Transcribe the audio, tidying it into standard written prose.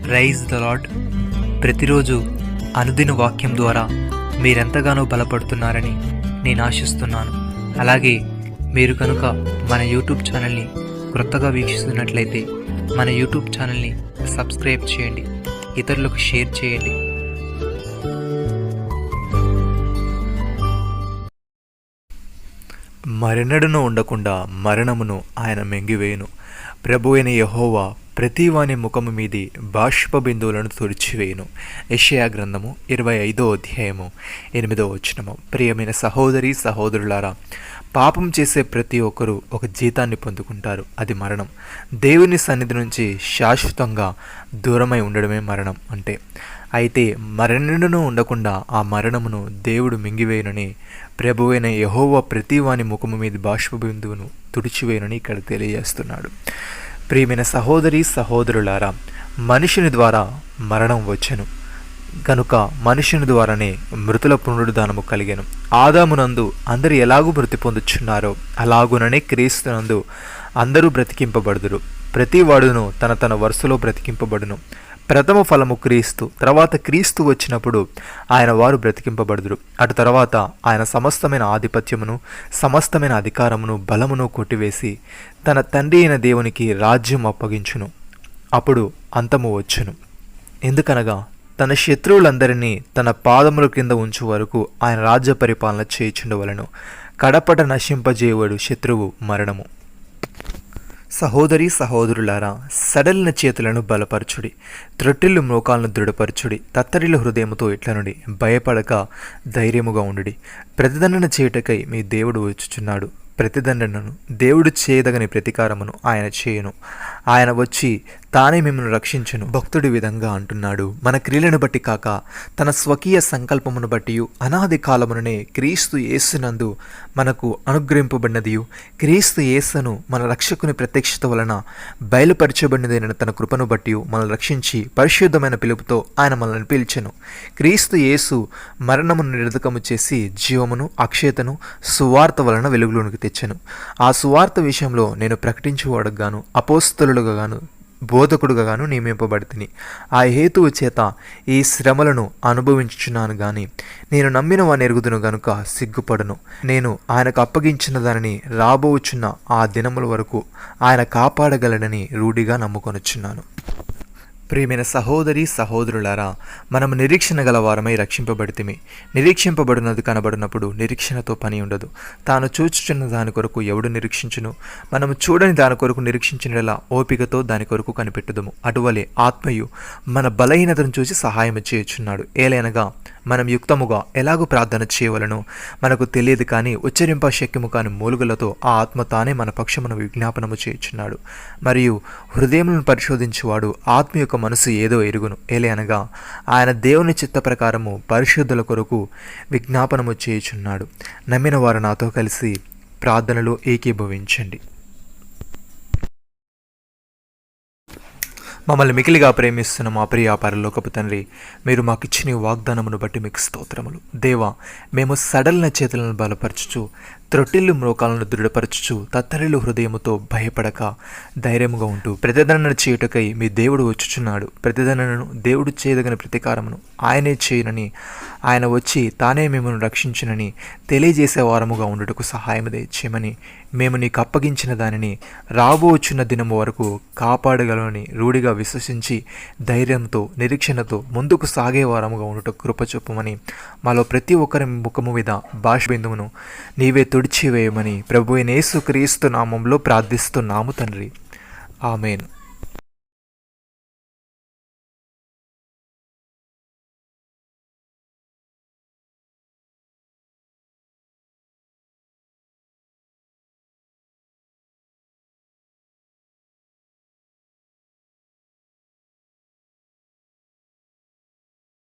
Praise the lord. ప్రతిరోజు అనుదిన వాక్యం ద్వారా మీరెంతగానో బలపడుతున్నారని నేను ఆశిస్తున్నాను. అలాగే మీరు కనుక మన యూట్యూబ్ ఛానల్ని క్రొత్తగా వీక్షిస్తున్నట్లయితే మన యూట్యూబ్ ఛానల్ని సబ్స్క్రైబ్ చేయండి, ఇతరులకు షేర్ చేయండి. మరెన్నడను ఉండకుండా మరణమును ఆయన మెంగివేయును. ప్రభువైన యెహోవా ప్రతివాని ముఖము మీది బాష్ప బిందువులను తుడిచివేయును. యెషయా గ్రంథము 25వ అధ్యాయము 8వ వచనము. ప్రియమైన సహోదరి సహోదరులారా, పాపం చేసే ప్రతి ఒక్కరూ ఒక జీతాన్ని పొందుకుంటారు, అది మరణం. దేవుని సన్నిధి నుంచి శాశ్వతంగా దూరమై ఉండడమే మరణం అంటే. అయితే మరెన్నడూ ఉండకుండా ఆ మరణమును దేవుడు మింగివేయునని ప్రభువైన యెహోవా ప్రతివాని ముఖము మీద బాష్ప బిందువును తుడిచివేయునని ఇక్కడ తెలియజేస్తున్నాడు. ప్రియమైన సహోదరి సహోదరులారా, మనుషుని ద్వారా మరణం వచ్చెను గనుక మనుషుని ద్వారానే మృతుల పునరుద్ధానము కలిగెను. ఆదామునందు అందరు ఎలాగూ మృతి పొందుచున్నారో అలాగుననే క్రీస్తునందు అందరూ బ్రతికింపబడుదురు. ప్రతి వాడును తన తన వరుసలో బ్రతికింపబడును. ప్రథమ ఫలము క్రీస్తు, తర్వాత క్రీస్తు వచ్చినప్పుడు ఆయన వారు బ్రతికింపబడుదురు. అటు తర్వాత ఆయన సమస్తమైన ఆధిపత్యమును సమస్తమైన అధికారమును బలమును కొట్టివేసి తన తండ్రి అయిన దేవునికి రాజ్యం అప్పగించును. అప్పుడు అంతము వచ్చును. ఎందుకనగా తన శత్రువులందరినీ తన పాదముల క్రింద ఉంచు వరకు ఆయన రాజ్య పరిపాలన చేయుచుండవలెను. కడపట నశింపజేయువాడు శత్రువు మరణము. సహోదరి సహోదరులారా, సడలిన చేతులను బలపరచుడి, త్రొట్టిల్లు మోకాలను దృఢపరచుడి, తత్తరిల హృదయముతో ఇట్లనుడి, భయపడక ధైర్యముగా ఉండుడి. ప్రతిదండన చేయుటకై మీ దేవుడు వచ్చుచున్నాడు. ప్రతిదండనను దేవుడు చేయదగని ప్రతీకారమును ఆయన చేయును. ఆయన వచ్చి తానే మిమ్మల్ని రక్షించును. భక్తుడి విధంగా అంటున్నాడు, మన క్రియలను బట్టి కాక తన స్వకీయ సంకల్పమును బట్టి అనాది కాలముననే క్రీస్తు యేసునందు మనకు అనుగ్రహింపబడినదియు క్రీస్తు యేసును మన రక్షకుని ప్రత్యక్షత వలన బయలుపరచబడినదైన తన కృపను బట్టి మనల్ని రక్షించి పరిశుద్ధమైన పిలుపుతో ఆయన మనల్ని పిలిచెను. క్రీస్తు యేసు మరణమును నిరర్ధకము చేసి జీవమును అక్షయతను సువార్త వలన వెలుగులోనికి తెచ్చెను. ఆ సువార్త విషయంలో నేను ప్రకటించువాడుగా గాను అపోస్తలుడుగా గాను బోధకుడుగా గాను నియమింపబడితిని. ఆ హేతువు చేత ఈ శ్రమలను అనుభవించుచున్నాను గాని నేను నమ్మిన వాని ఎరుగుదును గనుక సిగ్గుపడును. నేను ఆయనకు అప్పగించిన దానిని రాబోచున్న ఆ దినముల వరకు ఆయన కాపాడగలడని రూఢిగా నమ్ముకొనుచున్నాను. ప్రియమైన సహోదరి సహోదరులారా, మనము నిరీక్షణ గల వారమై రక్షింపబడితిమి. నిరీక్షింపబడినది కనబడినప్పుడు నిరీక్షణతో పని ఉండదు. తాను చూచుచున్న దాని కొరకు ఎవడు నిరీక్షించును? మనము చూడని దాని కొరకు నిరీక్షించినలా ఓపికతో దాని కొరకు కనిపెట్టుదము. అటువలే ఆత్మయు మన బలహీనతను చూసి సహాయం చేయుచున్నాడు. ఏలైనగా మనం యుక్తముగా ఎలాగూ ప్రార్థన చేయవలనో మనకు తెలియదు, కానీ ఉచ్చరింప శక్యము కాని మూలుగులతో ఆ ఆత్మ తానే మన పక్షమును విజ్ఞాపనము చేయుచున్నాడు. మరియు హృదయములను పరిశోధించువాడు ఆత్మ యొక్క మనసు ఏదో ఎరుగును. ఏలైనగా ఆయన దేవుని చిత్త ప్రకారము పరిశుద్ధుల కొరకు విజ్ఞాపనము చేయుచున్నాడు. నమ్మిన వారు నాతో కలిసి ప్రార్థనలో ఏకీభవించండి. మమ్మల్ని మికిలిగా ప్రేమిస్తున్న మా ప్రియ పరలోకపు తండ్రి, మీరు మాకిచ్చిన వాగ్దానమును బట్టి మీకు స్తోత్రములు. దేవా, మేము సడలిన చేతులను బలపరచుచు త్రొట్టిల్లు మోకాలను దృఢపరచుచు తత్తరిల్లు హృదయముతో భయపడక ధైర్యముగా ఉంటూ ప్రతిదండన చేయుటకై మీ దేవుడు వచ్చుచున్నాడు. ప్రతిదండనను దేవుడు చేయదగిన ప్రతీకారమును ఆయనే చేయనని ఆయన వచ్చి తానే మిమ్మల్ని రక్షించునని తెలియజేసే వారముగా ఉండుటకు సహాయం చేయమని మేము నీకు అప్పగించిన దానిని రాబోచున్న దినము వరకు కాపాడగలమని రూఢిగా విశ్వసించి ధైర్యంతో నిరీక్షణతో ముందుకు సాగే వారముగా ఉండుటకు కృప చూపమని మాలో ప్రతి ఒక్కరి ముఖము మీద బాష్బిందువును నీవే తుడిచివేయమని ప్రభువైన యేసు క్రీస్తు నామంలో ప్రార్థిస్తున్నాము తండ్రి. ఆమేన్.